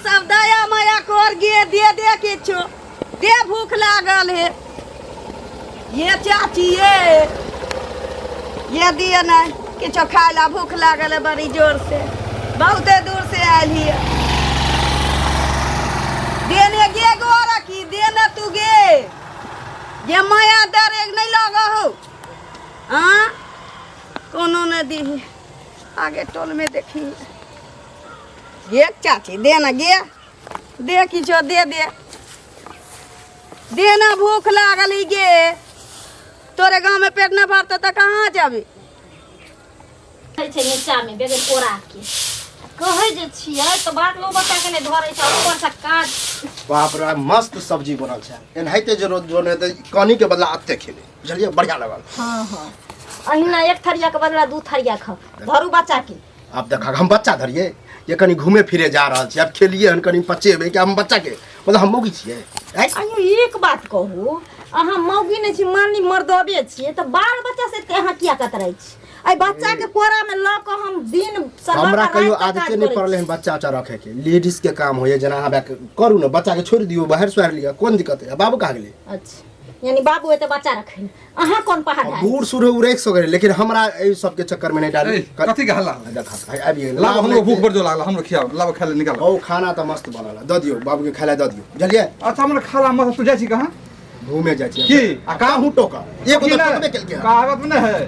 सब दया माया कर गे दे किछो दे भूख लागल है ये चाची ये दिए नहीं किछो खाए ला भूख लागल है बड़ी जोर से बहुते दूर से आयल हिय देने गे गोरा की देने तू गे ये माया डर एक नहीं लगा हो हाँ कोनो ने दी आगे टोल में देखी गे चाची देना गे दे किछो दे देना भूख लागल ही गे तोरे गांव में पेट न भरता तो कहाँ जाबी नीचा में बेगर कोरा के कहे जे छियै तो बात लो बच्चा के ने धरै छ ऊपर से काज बाप रे मस्त सब्जी बनल छै एनाहिते जे रोज जोने त कनी के बदला अत्ते खेले बुझलिए बढ़िया लगल हां अहिना एक थरिया के बदला दू थरिया खा धरू बच्चा के अब देखा हम बच्चा धरिए ये कनी घूमे फिरे जा रहल छी अब खेलिए हन कनी पचेबे कि हम बच्चा के मतलब हम मौगी छिए अयो एक बात कहू अहाँ मौगी नै छी मानली मर्दबे छिए त बाल बच्चा से ते अहाँ किया कतरै छी आई बच्चा के कोरा में ल के हम दिन सरवा हमरा कहियो आदत नहीं पड़ले हन बच्चा उच्चा रखे के लेडीज के काम होय जना अहाँ करू न बच्चा के छोड़ दियो बाहर सोर लिया कोन दिक्कत है बाबू कहा गेले अच्छा यानी बाबू एते बच्चा रखे अहाँ कोन पहाड़ है बूढ़ सूढ़ उरेक सो गए लेकिन हमरा ए सब के चक्कर में नहीं डाल कथि के हल्ला देखा भाई अभी ला हमरो भूख पर जो लागला हमरो खिया लाव खाले निकाल ओ खाना तो मस्त बनल द दियो बाबू के खाला द दियो बुझलिए अच्छा हमरे खाला मत तू जाय छी कहां घूमे जाय छी की आ का हूं टोका एक तो टोकबे केल के कागज में है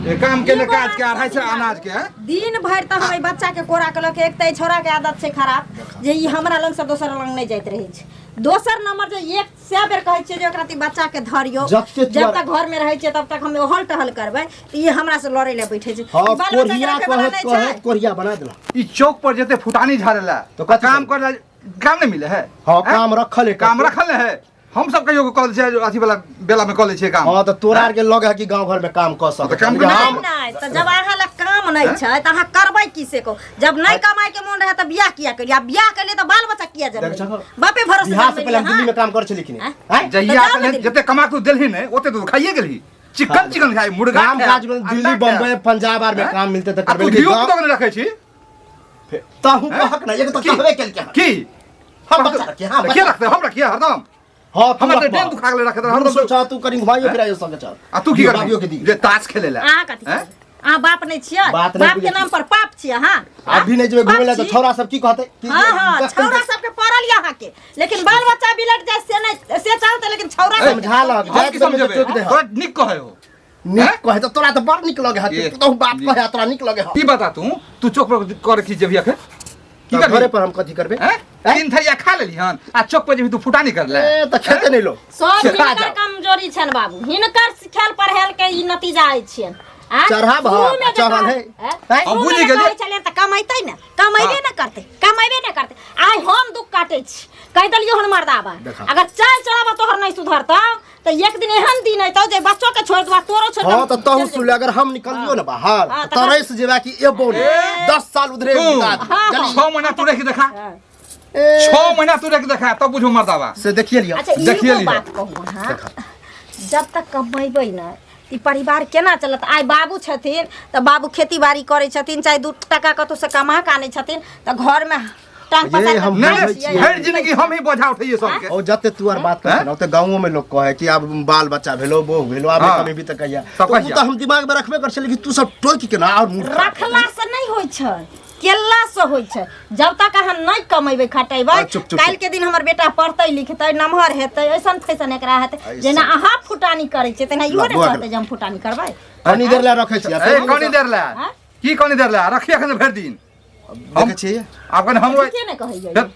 ये काम के काज के आढ़ाई से अनाज के दिन भर त हम बच्चा के कोरा के लके एक तई छोरा के आदत से खराब जे ई हमरा लंग से दोसर लंग नहीं जाइत रही छै दोसर नंबर जे एक से बेर कहै छै जे ओकरा ती बच्चा के धरियो जब तक घर में रहै छै तब तक हम ओहल टहल करबै त ई हमरा से लड़ै ले बैठे छै कोरिया कहत कोरिया बना देला ई चौक पर जते फुटानी झाड़ेला तो काम कर काम नहीं मिले है हां काम रखल है काम रखल है हम सब कहियो कॉल छै अथी वाला बेला में कॉल छै काम हां त तोरा के लगे है कि गांव घर में काम क सक हम नहीं त जब आहा ला काम नहीं छै त आहा करबै किसे को जब नहीं कमाई के मन रहे त बियाह किया करिया बियाह कर ले त बाल बच्चा किया जन्म बापे भरोसे बियाह से पहले दिल्ली में काम कर छली कि नहीं हैं जहिया जते कमा के देलही ने ओते तो खाइए गेलही चिकन खाई मुर्गा काम काज में दिल्ली बम्बई पंजाब आर में काम मिलते त करबे के गांव तो रखे छी ताहू का हक नहीं ये तो कहबे केल के की हम बच्चा के हां के रखते हम रखिए हरदम हां हम तो डेन दुखा गेले रखे हरदम सोचा तू करी घुमाइयो फिराइयो संग चल आ तू की करबी जे ताश खेले ला आ कथि आ बाप नहीं छियै बाप के नाम पर पाप छियै हां अभी नहीं जेबे घुमे ला तो छौरा सब की कहते हां छौरा सब के पड़ल यहां के लेकिन बाल बच्चा बिलट जाय से नहीं से चलते लेकिन छौरा समझा लग जाय के समझ चोक दे तो निक कहे हो निक कहे तो तोरा तो बड़ निक लगे है तो बात कहे तोरा निक लगे है की बता तू चौक पर कर की जेबिया के की घरे पर हम कथि करबे तीन थरिया खा लेली हन आ चौक पर जेबी तू फुटानी कर ले ए त खेते नहीं लो सब हिनकर कमजोरी छन बाबू हिनकर सिखाल पढ़ाल के ई नतीजा आइ छियन चढ़ा भा चढ़ल है हम बुझि गेलिए चले त कमाइतै न कमाइबे न करते आइ हम दुख काटै छी कहि दलियो हन मर्दाबा अगर चाल चढ़ाबा तोहर नहीं सुधरता त एक दिन एहन दिन आइतौ जे बच्चों के छोड़ दबा तोरो छोड़ हां त तहु सुन अगर हम निकलियो न बाहर तरस जेबा कि ए बोल 10 साल उधरे बिता जल्दी 6 महीना तू रख देखा 6 महीना तू रख देखा तब बुझो मर्दाबा से देखिए लियो देखिए लियो बात कहू हां जब तक कमाइबै न ई परिवार केना चलत आइ बाबू छथिन त बाबू खेती बाड़ी करै छथिन चाहे 2 टका कतो से कमा के आनै छथिन त घर में टांग पसार हम हर जिंदगी हम ही बोझा उठैए सब के और जते तू आर बात कर न त गांवों में लोग कहे कि अब बाल बच्चा भेलो बहु भेलो अब कभी भी त कहिया तो हम दिमाग में रखबे कर छले कि तू सब टोक के ना और रखला से नहीं होय छै केला से होय छै जब तक अहाँ नहीं कमेबै खटेबै काल के दिन हमर बेटा पढ़तै लिखतै नमहर हेतै ऐसन फैसन एकरा हेतै जेना अहाँ फुटानी करै छै तेना इहो ने करतै जे हम फुटानी करबै कनी देर ला रखै छी ए कनी देर ला की कनी देर ला रखिए अखन भर दिन हम छी अपन हम के ने कहै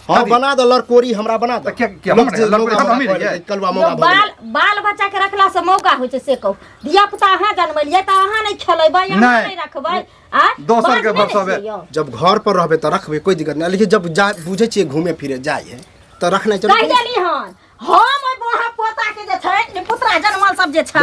हां बना दो लड़कोरी हमरा बना दो क्या लड़कोरी खत्म ही रही कलवा मौका बाल बच्चा के रखला से मौका होय छै से कहू धिया पुता अहाँ जन्मलियै त अहाँ नहीं खेलेबै अहाँ नहीं रखबै आ दोसर के बरसबे जब घर पर रहबे त रखबे कोई दिक्कत नहीं लेकिन जब बुझे छिए घूमे फिरे जाय है त रखना चाहिए कहि देली हन हम ओइ बोहा पोता के जे छै पुत्रा जन्मल सब जे छै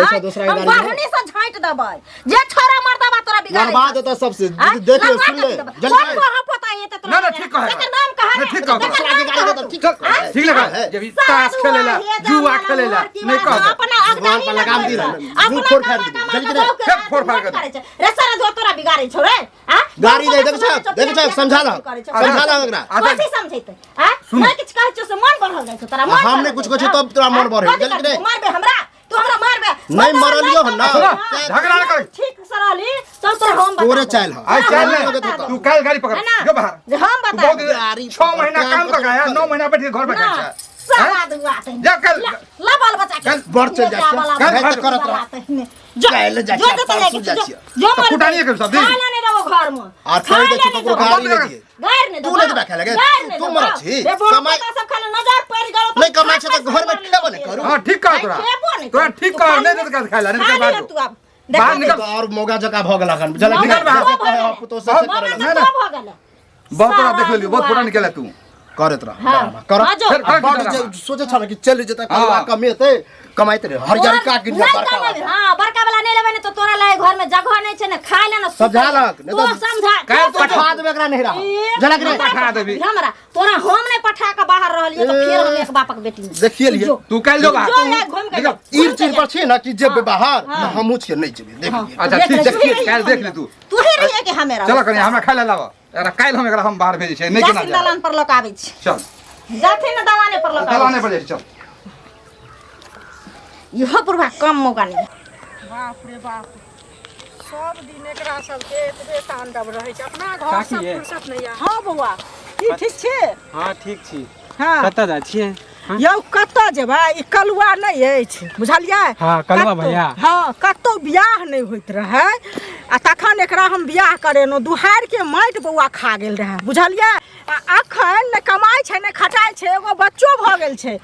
हम बाहनी से झांट देबै जे छोरा मर्दाबा तोरा बिगाड़ बर्बाद होता सबसे देख ले सुन ले जल्दी बोहा पोता ये त ना ठीक कहे एकर नाम कहा ठीक कहे ठीक है ठीक लगा जब ताश खेलेला जुआ खेलेला नहीं कह अपना भगवान पर लगाम दी मुंह फोड़ फाड़ दी जल्दी रे फेंक फोड़ फाड़ कर रे सारा जो तोरा बिगाड़े छौ रे हां गाड़ी दे देख समझा ला एकरा कैसे समझैते हां मैं किछ कहै छौ से मन बढ़ल जाइ छौ तोरा मन हमने कुछ कहै तब तोरा मन बढ़े जल्दी रे मारबे हमरा तू हमरा मारबे नहीं मरलियो ह ना झगड़ा न कर ठीक सराली तो तोरा हम बता तोरे चाल ह आई चल ले तू कल गाड़ी पकड़ जो बाहर जे हम बता बहुत 6 महीना काम कर गया 9 महीना बैठ के घर बैठा है सारा दुआ ते जा कल ला बाल बच्चा के कल बढ़ चल जा कल करत रह कल जा जो कुटानी के सब दे खाना नहीं रहो घर में और कल दे ककरो गाड़ी दे दिए घर ने तू नहीं बैठा लगे तू मर छी कमाई सब खाना नजर पड़ गलो नहीं कमाई से तो घर में खेबो नहीं करू हां ठीक कर तोरा ठीक कर नहीं तो का खाइला नहीं तो बात तू अब बाहर निकल और मोगा जका भ गेला खन जल्दी निकल बाहर तो से करे ना ना हो गेल बहुत बड़ा देख लियो बहुत पुरानी निकला तू करत रह कर फिर सोचे छ कि चल जता कलवा कमेते कमाइते रे हरियारी का गिन बड़का हां बड़का वाला नहीं लेबे ने तो तोरा लाए घर में जगह नहीं छे ने खाए ले ना समझा लक नहीं तो समझा काल पठा देबे एकरा नहीं रह झलक रे पठा देबी हमरा तोरा हम नहीं पठा के बाहर रहलिए तो फिर हम एक बापक बेटी देखिए लिए तू कल जो बाहर घूम के ईर चीर पर छी ना कि जेबे बाहर हमहु छी नहीं जेबे देख अच्छा ठीक देखिए कल देख ले तू तू ही रहिए कि हमेरा चलो कनी हमरा खाइला लावा एकरा काल हम एकरा हम बाहर भेजै छै नहीं केना दलान पर लोक आबै छै चल जाथे न दलाने पर लोक दलाने पर जाई चल इहो पूर्वा कम मौका नहीं बाप रे बाप सब दिन एकरा सबके एतबे तांडव रहै छै अपना घर सब फुर्सत नहीं है। हाँ बौआ की ठीक छै? हाँ ठीक छी हाँ कतऽ जाइ छियै यौ कतऽ जेबै ई कलुआ नहि अछि बुझलियै हाँ कलुआ भैया हाँ कतौ बियाह नहि होइत रहै आ तखन एकरा हम बियाह करेलहुँ दुहारि के माटि बौआ खा गेल रहै बुझलियै आ अखन ने कमाइ छै ने खटाइ छै एगो बच्चो भऽ गेल छै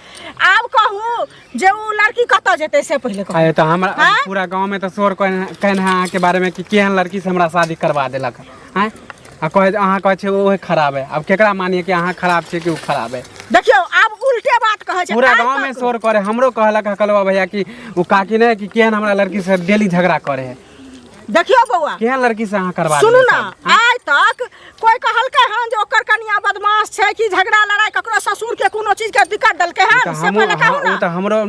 आब कहू जे ओ लड़की कतऽ जेतै से पहिले कहू अरे तो हमरा पूरा गांव में तो शोर कहने हैं अहाँ के बारे में कि केहन लड़की से हमरा शादी करवा देलक हैं आ कहे अहाँ कहै छै ओहे खराब है अब केकरा मानिए कि अहाँ खराब छै कि ओ खराब है देखियो आब उल्टे बात कहै छै पूरा गांव में शोर करे हमरो कहलक कलवा भैया कि वो काकी ने कि केहन हमरा लड़की से डेली झगड़ा करे है देखियो बौआ केहन लड़की से अहाँ करवा सुनू ना आइ तक कोई कहलकै हन जे ओकर कनिया बदमाश छै कि झगड़ा लड़ाई ककरो ससुर के कोनो चीज के दिक्कत देलकै हन से पहिले कहू ना तो हमरो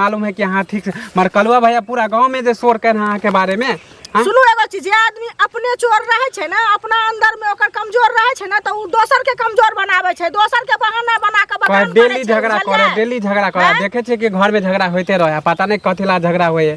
मालूम है कि अहाँ ठीक से मगर कलवा भैया पूरा गांव में जे शोर कहने अहाँ के बारे में सुनू एगो चीज जे आदमी अपने चोर रहे छै ना अपना अंदर में ओकर कमजोर रहे छै ना तो उ दोसर के कमजोर बनावे छै दोसर के बहाना बना के बदनाम करे डेली झगड़ा करे डेली झगड़ा करे देखे छै कि घर में झगड़ा होते रहे पता नहीं कथी ला झगड़ा होए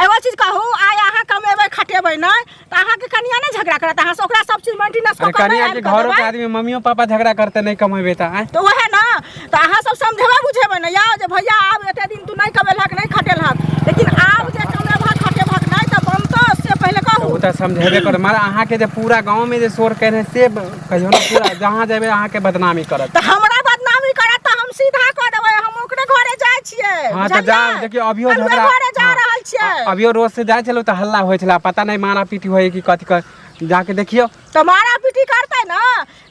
एगो चीज कहू आइ अहाँ कमेबै खटेबै नहीं तो अहाँ के कनिया नहीं झगड़ा करत अहाँ से ओकरा सब चीज मेंटेनेंस अरे कनिया के घरों के आदमी मम्मियो पापा झगड़ा करते नहीं कमेबै तो वहे ना तो अहाँ सब समझेबै बुझेबै ना या जे भैया आब एते दिन तू नहीं कमेलहक नहीं खटेलहक लेकिन आब जे कमेबहक खटेबहक नहीं तो बनतो से पहिले कहू उ त समझेबे कर मारा अहाँ के जे पूरा गांव में जे शोर कहने से कहियो ना पूरा जहां जेबे अहाँ के बदनामी करत तो हमरा बदनामी करत त हम सीधा कर देबै हम ओकरे घरे जाय छियै हां त जा देखियो अभियो झगड़ा घरे जा रहल छियै अभियो रोज से जाय छलो त हल्ला होय छला पता नहीं मारा पीटी होय कि कथि कर जाके देखियो तो मारा पीटी करते ना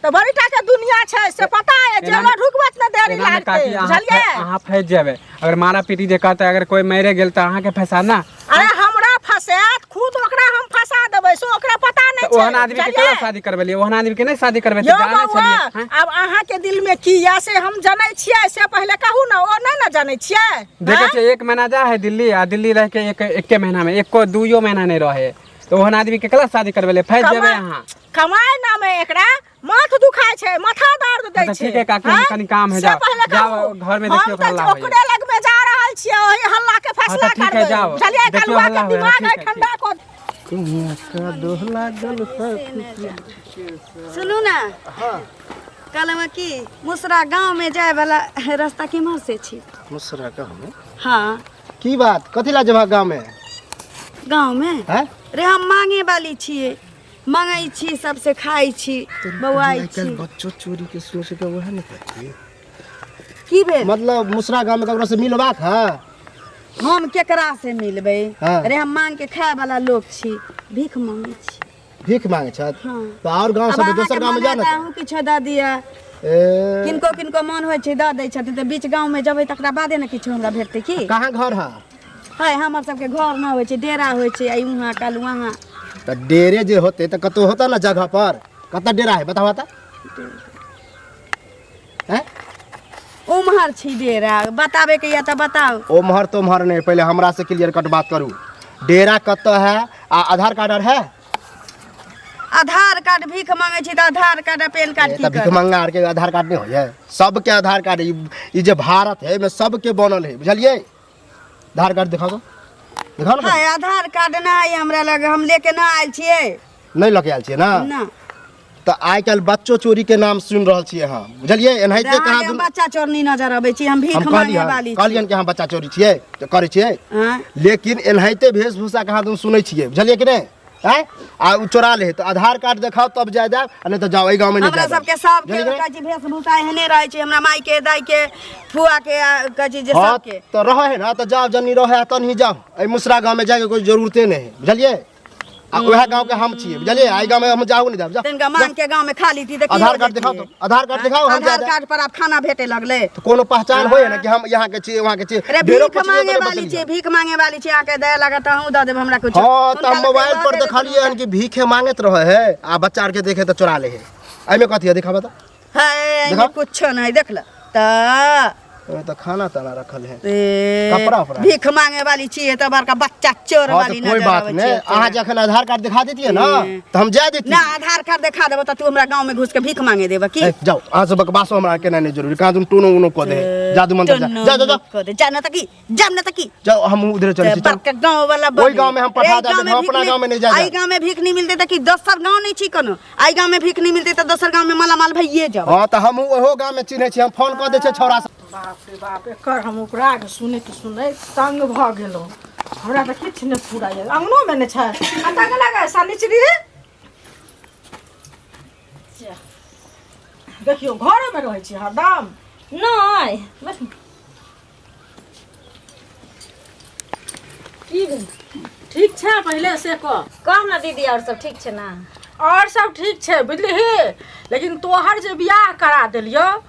तो बड़ीटा के दुनिया छै से पता है जेलो ढुकबत न देरी लागते बुझलिए अहाँ फंस जेबे अगर मारा पीटी जे कहते अगर कोई मरे गेल त अहाँ के फंसा ना अरे हमरा फंसात खुद ओकरा हम फंसा देबै सो ओकरा पता नहीं छै ओहन आदमी के केना शादी करबेलिए ओहन आदमी के नहीं शादी करबे त जाने छलिए अब अहाँ के दिल में की या से हम जानै छियै से पहले कहू ना ओ नहीं ना जानै छियै देखे छै 1 महीना जा है दिल्ली आ दिल्ली रह के एक महीना में एको दुइयो महीना नहीं रहे तो ओहन आदमी के केला शादी करबेले फंस जेबे अहाँ कमाए ना में एकरा माथ दुखाय छै माथा दर्द दै छै ठीक है काकी कनी काम है जाओ जाओ घर में देखियो हल्ला होय ओकरे लग में जा रहल छियै ओही हल्ला के फैसला करबै चलिए कलुआ के दिमाग है ठंडा को का दोह लागल सुनू ना हाँ कहलहुँ कि मुसरा गांव में जाए वाला रास्ता किम्हर से छी मुसरा गांव में हाँ की बात कथी ला जेबा गांव में गांव में हैं रे हम मांगे वाली छिए मांगै छी सबसे खाई छी बौआई छी बच्चों चोरी के सोच के वह नहीं करती की भेल मतलब मुसरा गांव में ककरो से मिलबाक है हम केकरा से मिलबै हाँ। रे हम मांग के खाए वाला लोग छी भीख मांगै छी भीख मांगे छत हाँ। तो और गांव सब दोसर गांव में जा ना हूं किछो द दिया किनको किनको मन होय छै द दै छथिन त बीच गांव में जबै तकरा बादे न किछो हमरा भेटतै की कहां घर है है हमर सबके घर न होय छै डेरा होय छै आई उहाँ कल वहाँ तो डेरे जे होते तो कतो होता ना जगह पर कता डेरा है बताओ ता हैं उम्हर छी डेरा बतावे के या त बताओ। ओम्हर तोम्हर नहीं, पहले हमरा से क्लियर कट बात करू। डेरा कत है आ आधार कार्ड आर है? आधार कार्ड भीख मांगे छी त आधार कार्ड आ पैन कार्ड की भीख कर? मंगा आर के आधार कार्ड नहीं हो? सबके आधार कार्ड ई जे भारत है में सबके बनल है, बुझलिए? आधार कार्ड दिखाओ तो, दिखाओ ना। हाय आधार कार्ड ना है हमरा लगे, हम लेके ना आइल छिए। नहीं लेके आयल छिए ना? ना तो आइ काल बच्चो चोरी के नाम सुन रहल छिए हां, बुझलिए? एनाहिते कहाँ हम बच्चा चोरनी नजर आबै छी, हम भीख हम मांगे वाली छी। कहलियन कि हम बच्चा चोरी छिए तो करे छिए, हां लेकिन एनाहिते वेशभूषा कहाँ तुम सुनै छिए, बुझलिए कि नहीं? हैं आ उ चोरा ले तो आधार कार्ड दिखाओ तब जाय जाब, नहीं तो जाओ, एहि गांव में नहीं हमरा जाब। सबके सब के कहै वेशभूषा एहने रहै छै, हमरा माई के दाई के फुआ के कहै जे हाँ सबके। तो रहे है ना तो जाओ, जनी रहे तन ही जाओ। ए मुसरा गांव में जाके कोई जरूरते नहीं है, बुझलिए? आ वह गांव के हम छिए, बुझलिए? आई गांव में हम जाओ नहीं जाओ। तनका मांग के गांव में खाली थी त की आधार कार्ड दिखाओ तो, आधार कार्ड दिखाओ, हम आधार जा कार्ड पर आप खाना भेटे लगले। तो कोनो पहचान होय ना कि हम यहाँ के छिए वहाँ के छिए? अरे ढेरो भीख कुछ मांगे नहीं वाली बतलिए। छी, भीख मांगे वाली छी, आके दया लगत हूं द देब हमरा कुछ। हाँ तो हम मोबाइल पर देखलिए हन कि भीखे मांगत रहे है आ बच्चा आर के देखे तो चुरा ले है। एमे कथी है दिखाबा तो? है देखा? कुछ नहीं देखला त एमे तो खाना ताना रखल है, ए, कपड़ा उपड़ा। भीख मांगे वाली छी त बड़का बच्चा चोर हाँ वाली तो कोई नजर बात आबै नहीं, छै। अहाँ जखन आधार कार्ड दिखा देतिए ना तो हम जा देती। ना आधार कार्ड दिखा देबो त तू हमरा गांव में घुस के भीख मांगे देबो की? ए, जाओ अहाँ सब बकवासो हमरा केना नहीं जरूरी, कहाँ तुम टूनो उनो को दे जादू मंत्र जा जा जा जाना त की जाना त की जाओ, हम उधर चले छी। बड़का गांव वाला ओई गांव में हम पठा दे, हम अपना गांव में नहीं जा। आई गांव में भीख नहीं मिलते त की दोसर गांव नहीं छी कोनो? आई गांव में भीख नहीं मिलते त दोसर गांव में मालामाल भइए जाओ। हाँ तो हम ओहो गांव में चिन्हे छी, हम फोन कर दे छे छौड़ा सब। बाप रे बाप, एकर हम ओकरा के सुनैत सुनैत तंग भ गेलहुँ। हमरा तऽ किछु नहि फुराइए, अंगनोमे नहि छै। कतऽ गेला गे सानिचरी? देखियौ घरेमे रहै छी हरदम। नहीं की भेल? ठीक छै पहिले से कह ना दीदी, और सब ठीक छै ना? और सब ठीक छै बुझलिही, लेकिन तोहर जे बियाह करा देलियो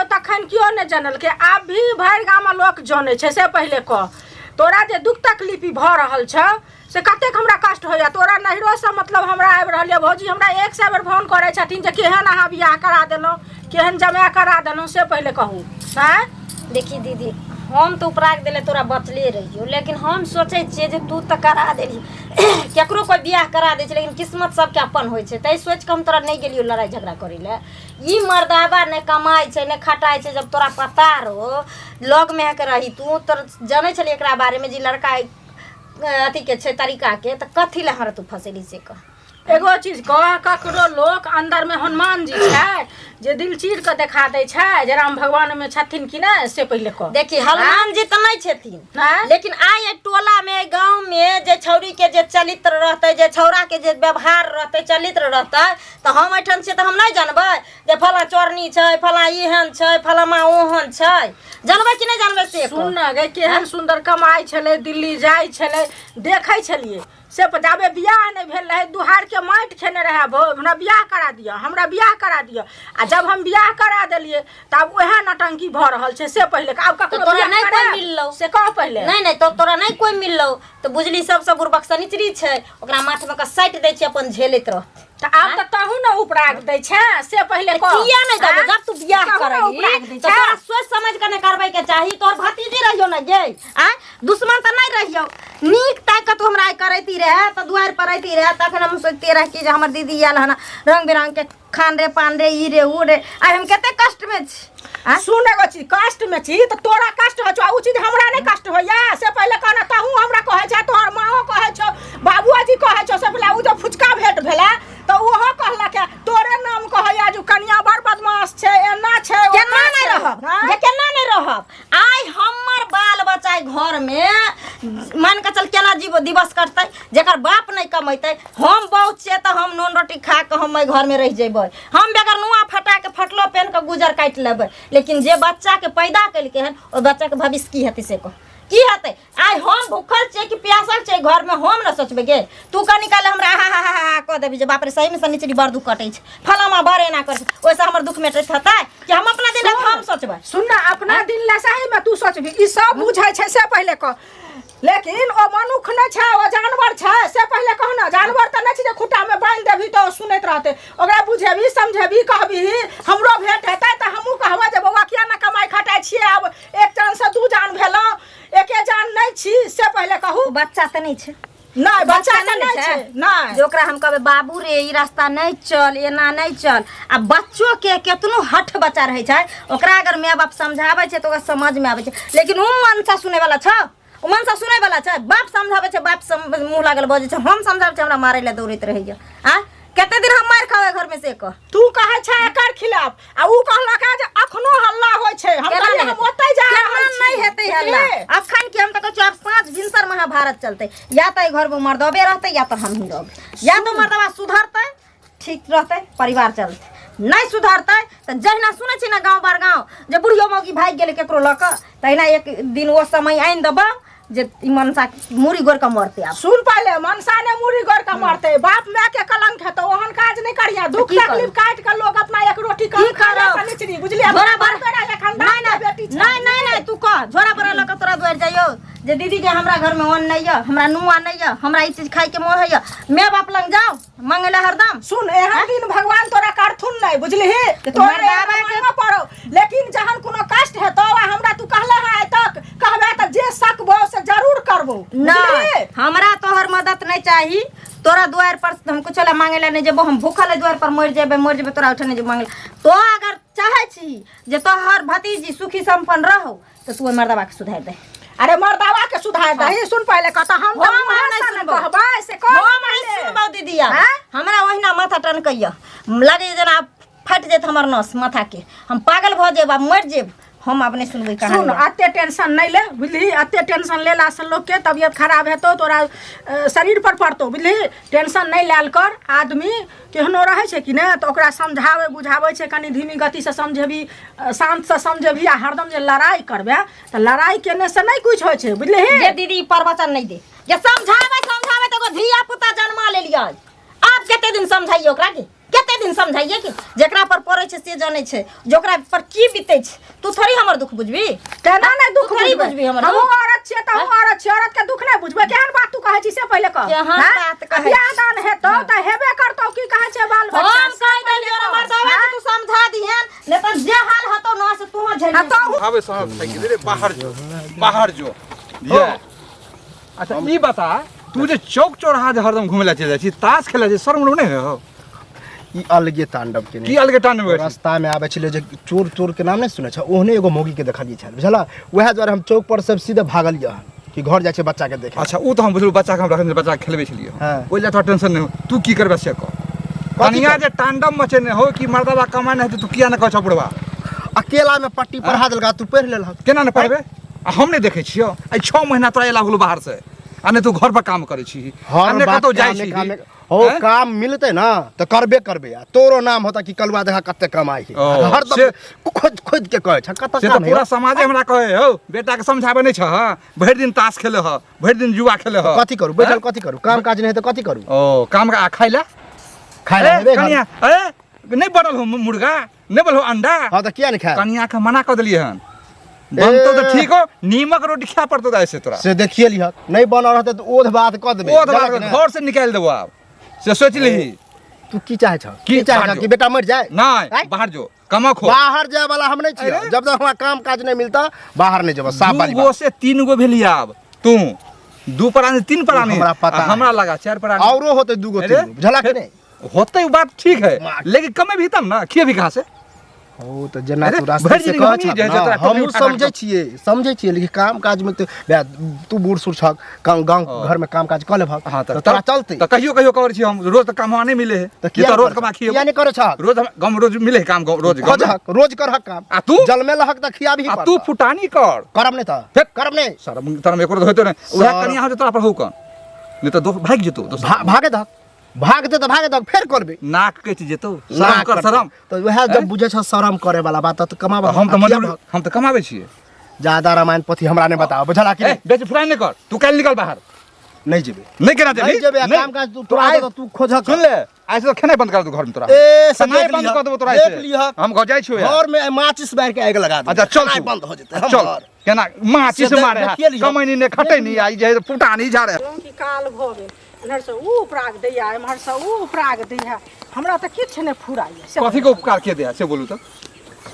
तखन कियो नहि जानलकै, आब भी भरि गाममे लोक जानै छै। से पहिले कह, तोरा जे दुख तकलीफी भऽ रहल छौ से कतेक हमरा कष्ट होइए। तोरा नैहरोसँ मतलब हमरा आबि रहल यऽ, भौजी हमरा 100 बेर फोन करै छथिन जे केहन अहाँ बियाह करा देलहुँ, केहन जमाय करा देलहुँ, से पहिले कहू। आँय देखी दीदी, हम तो उपराग देले तोरा बचले रहियो, लेकिन हम सोचे छिए जे तू तो करा देली केकरो कोई बियाह करा दे छै, लेकिन किस्मत सबके अपन होइ छै। तै सोच के हम तोरा नहीं गेलियो लड़ाई झगड़ा करे ले। ई मर्दाबा ने कमाई छै ने खटाई छै, जब तोरा पता रहो लग में के रही तू तो जाने छली एकरा बारे में जे लड़का अथी के छै तरीका के, त कथी ले हमरा तू फसेली से कह। एगो चीज कह, ककरो लोक अंदर में हनुमान जी छै जे दिल चीर के देखा दै छै जे राम भगवान में छथिन कि नहीं, से पहिले कह। देखी हनुमान जी तो नहीं छथिन, हाँ? लेकिन आइ एक टोला में गांव में जे छौरी के जे चरित्र रहते, जे छौरा के जे व्यवहार रहते, चरित्र रहते, तो हम एठन से तो हम नहीं जानबै जे फला चोरनी छै, फला एहन छै, फलामा ओहन छै, जानबै कि नहीं जानबै से सुन न गे, केहन सुंदर कमाई छलै, दिल्ली जाइ छलै, देखै छलिए। से जाबे बियाह नहीं भेल रहे, दुहार के माटि खेने रहे, हमरा बियाह करा दिया, हमरा बियाह करा दिया। आ जब हम बियाह करा देलिए तब ओहे नटंकी भ रहल छै। से पहिले आब ककरो तोरा बियाह नहीं करा कोई मिललो, से कह पहिले। नहीं तो तोरा नहीं कोई मिललो तो बुझली सबसे बुरबक सनिचरी छै, ओकरा माथ में का साइट दै छै, अपन झेलैत रहत। त आब त तहू न उपराग दै छै, से पहिले कह। किया नहीं देबो? जब तू बियाह तहू न उपराग करही दै तो छै। तोरा सोच समझ के नहीं करबै के चाही। तोहर भतीजी रहियो ना गे, आ दुश्मन त नहीं रहियो, नीक ताकत हमरा आई करैती रहे त दुआर पर आईती रहे, तखन हम सोचते रह कि जे हमर दीदी आयल हन रंग बिरंग के खान रे पान रे ई रे उ रे, आई हम कते कष्ट में छी। सुन एगो चीज, कष्ट में छी त तोरा कष्ट हो छौ, उ चीज हमरा नहीं कष्ट होइया। से पहिले कहना तहू हमरा कहै छै, तोहर माओ कहै छौ, बाबूजी कहै छौ, से पहिले उ जो फुचका भेट भेला तो ओहो कहलक है तोरे नाम कहैया जो कन्या बड़ बदमाश छै, एना छै, केना नहीं रहब, जे केना नहीं रहब। आई हमर बाल बच्चा घर में मान के चल केना जीव दिवस कटतै, जेकर बाप नहीं कमैतै। हम बहुत छै त हम नून रोटी खा के हम घर में रह जेबै, हम बेगर नुआ फटा के फटलो पेन के गुजर काट लेबै, लेकिन जे बच्चा के पैदा केलकै हन ओ बच्चा के भविष्य की हेतै से कह, की हेतै? आई हम भूखल छै कि प्यासल छै घर में, हम न सोचबै गे। तू का निकाले हमरा हा कह देबी जे बाप रे सही में सनिचरी बड़ दुख कटै छै, फलामा बड़े ना कर, ओइसे हमर दुख मेटैत हेतै कि हम अपना दिन हम सोचबै? सुन ना, अपना दिन ले सही में तू सोचबी, ई सब बुझै छै। से पहिले कह लेकिन ओ मनुख नहीं छै, ओ जानवर छै। से पहले कहो ना, जानवर त नहीं छै जे खुटा में बांध देबी तो सुनैत रहते। ओकरा बुझेबी, समझेबी, कहबी हमरो भेंट हेतै त हमहू कहबै जे बौआ किया ना कमाई खटाई छियै, अब एक जान से दू जान भेलौ, एके जान नहीं छी। से पहले कहू बच्चा त नहीं छै, नहीं बच्चा त नहीं छै, नहीं जे ओकरा हम कहबे बाबू रे ई रास्ता नहीं चल, एना नहीं चल। आ बच्चों के केतनो हठ बच्चा रहे छै, ओकरा अगर माय बाप समझावे छै तो ओकरा समझ में आवे छै। लेकिन उ मनसा सुने वाला छ, उ मनसा सुने वाला छै। बाप समझावे छै, बाप मुंह लागल बजे छै, हम समझावे छै हमरा मारे ले दौड़ैत रहैया। आ केते दिन हम मार खावे घर में से कह तू कहे छै एकर खिलाफ, आ उ कहलक जे अखनो हल्ला होय छै। हम कहलिए हम ओतै जा रहल छी, नहीं हेतै हल्ला। अखन की हम त कहै छी अब 5 भिनसर महाभारत चलते। या त घर में मर्दबे रहते, या त हम ही रहब। या तो मर्दबा सुधरते, ठीक रहते, परिवार चलते। नहीं सुधरते त जहिना सुनै छी ना गांव बार गांव जे बुढ़ियो मौगी भाग गेले केकरो ल क, तहिना एक दिन वो समय आइन दबा जे ई मनसा मुरी गोर का मरते। आप सुन पहले, मनसा ने मुरी गोर का मरते, बाप माय के कलंक है तो ओहन काज नहीं करिया। दुख तकलीफ काट के लोग अपना एक रोटी कम खाए सनिचरी, बुझलिए? झोरा भर बेटा के खानदान के बेटी छै। नहीं तू कह झोरा भर ल क तोरा दुआर जाइयो जे दीदी के हमरा घर में ओन नहीं है, हमरा नुआ नहीं है, हमरा ई चीज खाए के मोह है, मैं बाप लंग जाओ मांगेला हरदम। सुन एहन दिन भगवान तोरा करथुन नहीं, बुझली? तोरे दावा पड़ो। लेकिन जहन कोनो कष्ट है तो हमरा तू कहले है तक कहबे त जे सकबो से जरूर करबो। नहीं हमरा तोहर मदद नहीं चाहिए। तोरा द्वार पर हम कुछ ला मांगेला नहीं जेबो, हम भूखल द्वार पर मर जेबे तोरा उठने जे मांगेला। तो अगर चाहे छी जे तोहर भतीजी सुखी संपन्न रहो तो तू मर्दबा के सुधार दे। अरे मर्दवा के सुधार दही। सुन पहले कहता हम तो नहीं कहबै से कह सुनबो दीदी। हमरा ओहिना माथा टनकैया, लगे जना फट जेत हमर नस माथा के, हम पागल भ जेब, मर जेब। हम अपने सुनबै कहानी। सुन अते टेंशन नहीं ले, बुझली? अते टेंशन लेला से लोग के तबियत खराब हेतो, तोरा शरीर पर पड़तो, बुझली? टेंशन नहीं लेल कर। आदमी केहनो रहे छै कि ने तो ओकरा समझावे बुझावे छै, कनी धीमी गति से समझेबी, शांत से समझेबी। आ हरदम जे लड़ाई करबे त लड़ाई केने से नहीं कुछ होय छै, बुझली? जे दीदी प्रवचन नहीं दे, ये समझावे तो धिया पुता जन्मा ले लिया। आप केते दिन समझाइए ओकरा के, केते दिन समझाइए कि जेकरा पर पड़े छै से जाने छै, जोकरा पर की बीते छै। तू थोड़ी हमर दुख बुझबी, केना नहीं दुख बुझबी हमर। हम औरत छियै त हम औरत छियै, औरत के दुख नहीं बुझबे। केहन बात तू कहै छी से पहले कह। केहन बात कहै छी? बियाह दान हेतो त हेबे करतो, की कहै छै बाल बच्चा। हम कह देलियो रे मर्दवा के तू समझा दिहन, नहीं तो जे हाल हतो न से तू झेल। आबे साहब साइकिल रे बाहर जो, बाहर जो। ये अच्छा ई बता, तू जे चौक चौराहा जे हरदम घुमे ला चल जाइ छी, ताश खेला जे शर्म नहीं हो? ई अलगे तांडव के की अलगे तांडव? रास्ता में आबे छले जे चोर के नाम नहीं सुने छ, ओहने एगो मौगी के देखलिए छल, बुझला? वह द्वारा हम चौक पर सब सीधे भागलिए कि घर जाय छै बच्चा के देखे। अच्छा उ तो हम बुझलु बच्चा के हम रखने बच्चा के खेलबे छलिए। हाँ। ओइ ला तो टेंशन नहीं हो। तू की करबे से कह। कनिया जे तांडव मचे ने हो कि मर्दबा कमाय नहीं तो तू किया न कह छ बुढ़वा? अकेला में पट्टी पढ़ा देलका, तू पढ़ लेल। केना न पढ़बे? हम नहीं देखे छियो, आई 6 महीना तोरा एला गेलु बाहर से, आ नहीं तू घर पर काम करे छी, अन्य कतो जाय छी। हो काम मिलते ना तो करबे करबे। तोरो नाम होता कि कलवा देखा कते कमाई है, हरदम खोद खोद के कहे छ कत से तो पूरा समाज हमरा कहे हो बेटा के समझाबे नहीं छ। भरि दिन ताश खेले ह, भरि दिन जुआ खेले ह। कथि करू बैठल, कथि करू? काम काज नहीं है तो कथि करू? ओ काम का खाइला खाइला कनिया। ए नहीं बनल हो मुर्गा, नहीं बनल हो अंडा। हां तो किया नहीं खाए? कनिया के मना कर देलिए हन। बनतो तो ठीक हो, नीमक रोटी खा पड़तो ऐसे तोरा से देखिए लिह। नहीं बनल रहते तो ओध बात क देबे, ओ घर से निकाल देबो। आप से सोच ली तू की चाहे छ? की चाहे छ कि बेटा मर जाए? नहीं बाहर जो कमा खो। बाहर जाए वाला हम नहीं छियै। जब तक हमरा काम काज नहीं मिलता बाहर नहीं जेबो। साफ वाली गो से 3 गो भेली। अब तू 2 प्राणी 3 प्राणी हमरा पता है। हमरा लगा 4 प्राणी औरो होते 2 गो 3 गो, बुझला कि नहीं? होते बात ठीक है, लेकिन कमे भी तब ना खिए भी कहां से? ओ तो जना तू रास्ते से कह छ, हम समझे छियै लेकिन काम काज में तो तू बूढ़ सूढ़ छ, गांव घर में काम काज क लेब तो तोरा चलते। तो कहियो कर छी हम, रोज तो कमा नहीं मिले है। तो किया रोज कमा खिए? या नहीं करे छ? रोज गांव रोज मिले है काम, रोज रोज करहक काम। आ तू जल में लहक त खिया भी आ तू फुटानी कर करब नहीं त करब नहीं। शर्म तरम एको होतो नहीं। उहे कनिया हो तोरा पर हो कौन? नहीं तो भाग जतो। भागे द, भागते तो भागे द, फेर करबे। नाक कट जेतो, शर्म कर शर्म। तो वह जब बुझे छ शर्म करे वाला बात तो कमाबा। हम तो मजदूर, हम तो कमावे छिए। ज्यादा रामायण पोथी हमरा ने बताओ, बुझला कि नहीं? बेच फुराई नहीं कर, तू कल निकल बाहर। नहीं जेबे, नहीं केना जेबी? नहीं जेबे। काम काज तू आए तो तू खोज। सुन ले, ऐसे तो खाना बंद कर दो घर में तोरा। ए समय बंद कर देबो तोरा ऐसे। हम घर जाय छियो यार। घर में माचिस बार के आग लगा दे। अच्छा चल तू बंद हो जते। चल केना माचिस से मारे देखिए लियो। कमैनी ने खटै नहीं आई जे पुटा नहीं झाड़े की काल भऽ गेल इधर से ऊ उपराग दैया एम्हर से ऊ उपराग दैया हमरा तऽ किछु नहि फुराइए से कथी के उपकार के दे से बोलू तो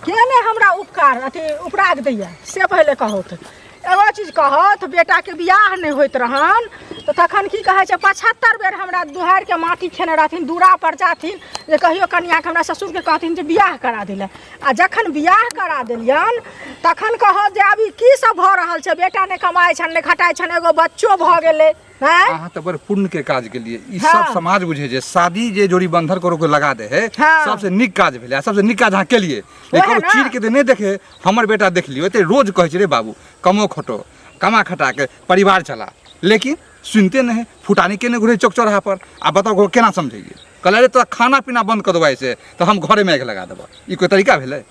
केने हमरा उपकार अथी उपराग दैया से पहिले कहू तऽ एगो चीज कहत बेटाके बियाह नहि होइत रहन तऽ तखन की कहै छै 75 बेर हमरा दुहारिके माटी खेने रहथिन दूरा पर जाथिन जे कहियो कनियाके हमरा ससुरके कहथिन जे बियाह करा दिले आ जखन बियाह करा देलियन तखन कहत जे अभी की सब भऽ रहल छै बेटा ने कमाइ छन ने खटाइ छन एगो बच्चो भऽ गेलै हैं अहाँ तो बड़ पुण्य के काज के लिए ई हाँ। सब समाज बुझे जे शादी जे जोड़ी बंधन करो के लगा दे है हाँ। सबसे निक काज भेले सबसे निक काज अहाँ के लिए ओहे लेकिन ना। चीर के दे नहीं देखे हमर बेटा देख लियो एते रोज कहे छै रे बाबू कमो खटो कमा खटा के परिवार चला लेकिन सुनते नहीं फुटानी के घुरे चौक चौराहा पर आ बताओ केना समझिए कहले रे तो खाना पीना बंद कर देबा से तो हम घरे में आग लगा देबा ई कोई तरीका भेले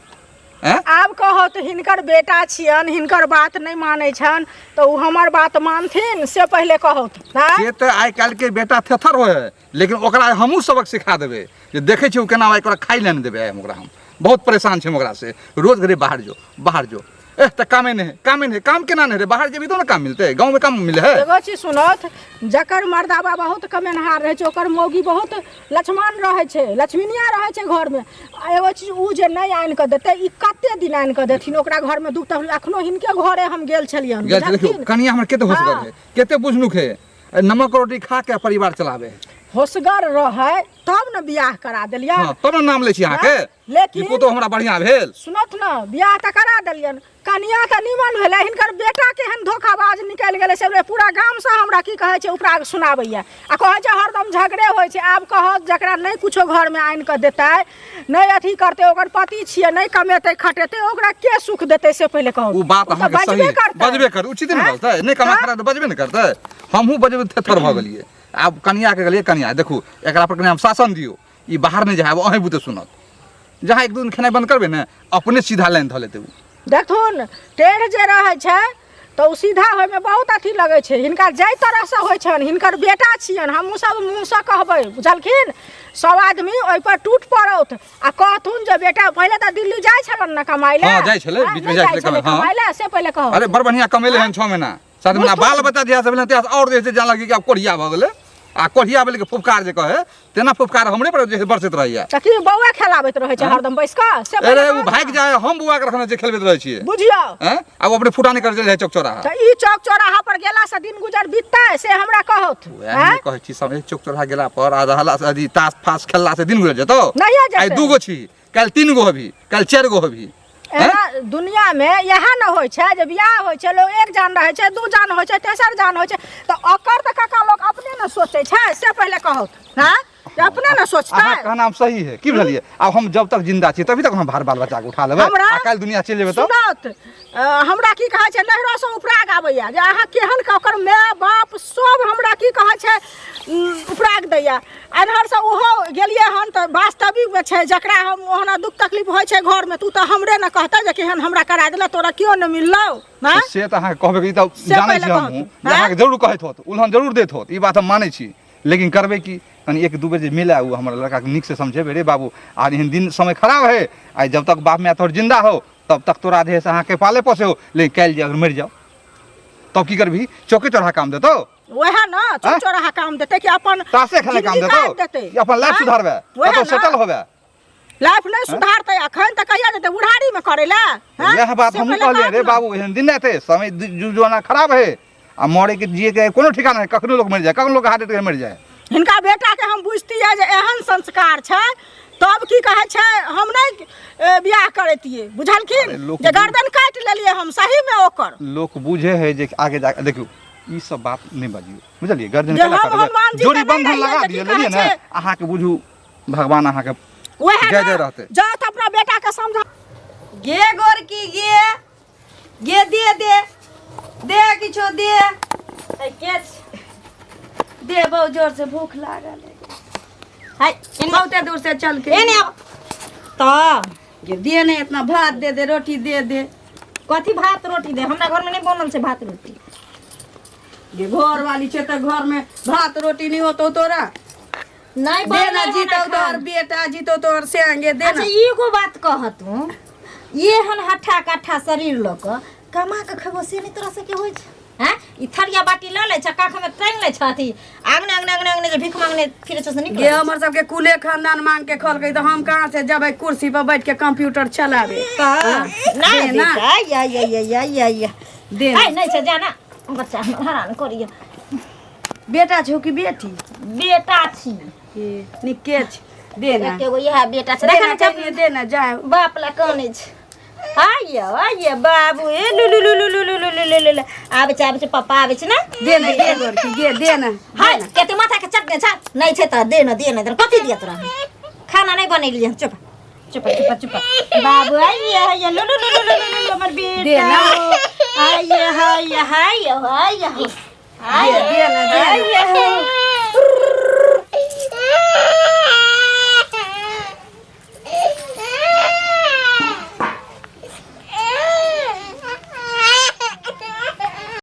हैं आब कहत हिनकर बेटा छियन हिनकर बात नहीं मानै छन तऽ उ हमर बात मानथिन से पहिले कहत हैं से तो आइ काल्हि के बेटा थेथर होय है लेकिन ओकरा हमहूँ सबक सिखा देबै जे देखै छियै केना ओकरा खाइ लए नहि देबै ओकरा हम बहुत परेशान छी ओकरा से रोज घरे बाहर जो एह तऽ कामे नहीं काम केना नहीं रे बाहर जेबी तो ना काम मिलते गाँव में काम मिले है एगो चीज सुनत जकर मर्दाबा बहुत कमेनहार रहै छै ओकर मौगी बहुत लक्ष्मण रहै छै लक्ष्मीनिया रहै छै घर में आ एगो चीज उ जे नहि आनि कऽ देतै ई कते दिन आनि कऽ देथिन ओकरा घर में दुख तकलीफ अखनो हिनके घरे हम गेल छलियन गेल छै देखियो कनिया हमर कते होशगर हाँ। है कते बुझनुक है नमक रोटी खा के परिवार चलावे है होशगर रहै तब न बियाह करा देलियन हाँ तब ना नाम लै छी अहाँ के लेकिन ई तो हमरा बढ़िया भेल सुनत न बियाह तऽ करा देलियन कनिया तऽ निमन भेलै हिनकर बेटा केहन धोखाबाज निकलि गेलै से पूरा गाम से हमरा की कहै छै उपराग सुनाबैया आ कहै छै हरदम झगड़े होइ छै आब कहत जकरा नहि कुछो घर में आनि कऽ देतै नहि अथी करतै ओकर पति छियै नहि कमेतै खटेतै ओकरा के सुख देतै से पहिले कहू उ बात अहाँ के सही बजबे कर उचित नहीं बोलतै नहीं कमा खरा तो बजबे नहीं करतै हमहू बजबे थेथर भ गेलिए आब कनिया के गेलिए कनिया देखू एकरा पर कनिया हम शासन दियो ई बाहर नहीं जाए अहीं बुते सुनत जहाँ एक दू दिन खेनाइ बंद करबे ने अपने सीधा लाइन धऽ लेतै उ देखथुन टेढ़ जे रहै छै तऽ उ सीधा होइमे बहुत अथी लगै छै हिनका जाहि तरहसँ होइ छनि हिनकर बेटा छियनि हमहूँ सब मुँहसँ कहबै बुझलखिन सब आदमी ओहिपर टूट पड़ौत आ कहथुन जे बेटा पहिले तऽ दिल्ली जाइ छलन ने कमाइ ले हाँ, जाइ छलै, बीच में जाइ छलै कमाइ ले से पहिले कहू अरे बड़ बढ़िया कमेले हन 6 महीना 7 महीना बाल बच्चा जहिया से भेलै तहिया से और जैसे जान लगी कि आब कोढ़िया भऽ गेलै आ कोढ़िया भेलै के फुफकार जे कहे तेना फुफकार हमरे पर जे बरसैत रहैया तऽ की बौआ खेलाबैत रहै छै हरदम बैस कऽ से अरे पहिले उ भाग जाए हम बुआ के रखने जे खेलबैत रहै छियै बुझियौ हैं आब अपने फुटानी कर चल जाए चौक चौराहा तऽ ई चौक चौराहा पर गेला से दिन गुजर बीततै से हमरा कहत वएह मैं कहै छी समय चौक चौराहा गेला पर आ रहला से अथी ताश फास खेलला से दिन गुजर जेतौ नहिए जेतै। आइ 2 गो छी काल 3 गो हबी काल 4 गो हबी एना दुनिया में इएह न होइ छै जे बियाह होइ छै लोग एक जान रहै छै दू जान होइ छै तेसर जान होइ छै तऽ ओकर तऽ काका लोग अपने न सोचै छै से पहिले कहत हाँ जे अपने न सोचतै अहाँ कहना सही है की बुझलिए अब हम जब तक जिंदा छी तभी तक हम भार बाल बच्चा के उठा लेबै हमरा आ काल दुनिया चलि जेबै तो सुनत हमरा की कहै छै नहरो से उपराग आबैया जे अहाँ केहन का ओकर माय बाप सब हमरा की कहै छै उपराग दैया एनहर से ओहो गेलियै हन तऽ वास्तविक में छै जकरा हम ओहना दुख तकलीफ होइ छै घर में तू तऽ हमरे न कहतै जे केहन हमरा करा देला तोरा कियो न मिललौ ना से तऽ अहाँ कहबै कि तऽ से जानै पहिले छी कहत, हमहूँ हाँ? अहाँके जरूर कहैत होत उल्हन जरूर देत होत ई बात हम मानै छी लेकिन करबै की कनि 1-2 बजे मिले उ हमर लड़का के नीक से समझेबै रे बाबू आज एहन दिन समय खराब है आई जब तक बाप माय तोहर जिंदा हो तब तक तोरा देह से अहाँके पाले पोसे हो लेकिन काल्हि जे अगर मरि जाओ तब की करबही चौके चौराहा काम देतौ वएह न चौक चौराहा काम देतै कि अपन तासे खेले काम जिंदगी काट देतौ देतै। कि अपन लाइफ हाँ? सुधारबै वएह कतौ न। सेटल होबै लाइफ नहीं सुधारते अखन तऽ कहिया जेतै बुढ़ारी में करे ला हाँ? यह बात से हम पहिले कहलिए कहत रे न। बाबू एहन दिन एते समय जुआना खराब है आ मरे के जिए के कोनो ठिकाना है कखनो लोग मरि जाए कखनो लोग हार्ट अटैक मरि जाए हिनका बेटा के हम बुझतियै जे एहन संस्कार छै तब की कहै छै हम नहीं बियाह करैतियै बुझलखिन अरे लोक जे गर्दन काटि लेलियै हम सही में ओकर लोग बुझे है जे आगे जा देखियो ई सब बात नहीं बाजियो बुझलिए गर्दन जे केला हम करबै हनुमान जी जोड़ी के नहीं बंधन रहियै लगा जे दिए की लेलिए कहै ना छै। अहाँ के बुझू भगवान अहाँ के वएह जय जय रहतै जाओ तो अपना बेटा के समझा गे गोरकी गे दे किछो दे दे बहुत जोर से भूख लागल है हाय बहुते दूर से चल के एने आब तऽ गे दे ने इतना भात दे रोटी दे कथी भात रोटी दे हमरा घर में नहीं बनल छै भात रोटी गे घर वाली छै तऽ घर में भात रोटी नहीं होतो तोरा नहीं दे ना बनल जीतो तोहर बेटा जीतो तोहर संगे दे अच्छा ना एगो बात कहत हूँ ये हन हट्ठा कट्ठा शरीर लोग कमा के खेबो से नहीं तोरा से के होय छै हैं ई थरिया बाटी ल ले छ काख में टांग ले छथी आंगने आंगने आंगने आंगने जे भीख मांगने फिरे छ से गे निकल हमर सबके कुले खानदान मांग के खलकै तो हम कहाँ से जबै कुर्सी पर बैठ के कंप्यूटर चलाबे ना दे ना। बेटा या दे आई नहीं छ जाना बच्चा हमर हैरान करियो बेटा छौ कि बेटी बेटा छी निके छ दे ना एके गो यह बेटा छ दे देखा ना नहीं कनिए दे ना जा बाप ला काने छ आइया बाबू ए लुलु आबे छ पापा आबे छ ना दे ना गे गोरकी गे दे ना हाय केते माथा के चटने छ नहीं छ त दे न कथि दिया तोरा खाना नहीं बनैली चुप चुप बाबू आइया लुलु हमर बेटा दे ना। आइया हाय दे ना दे ना।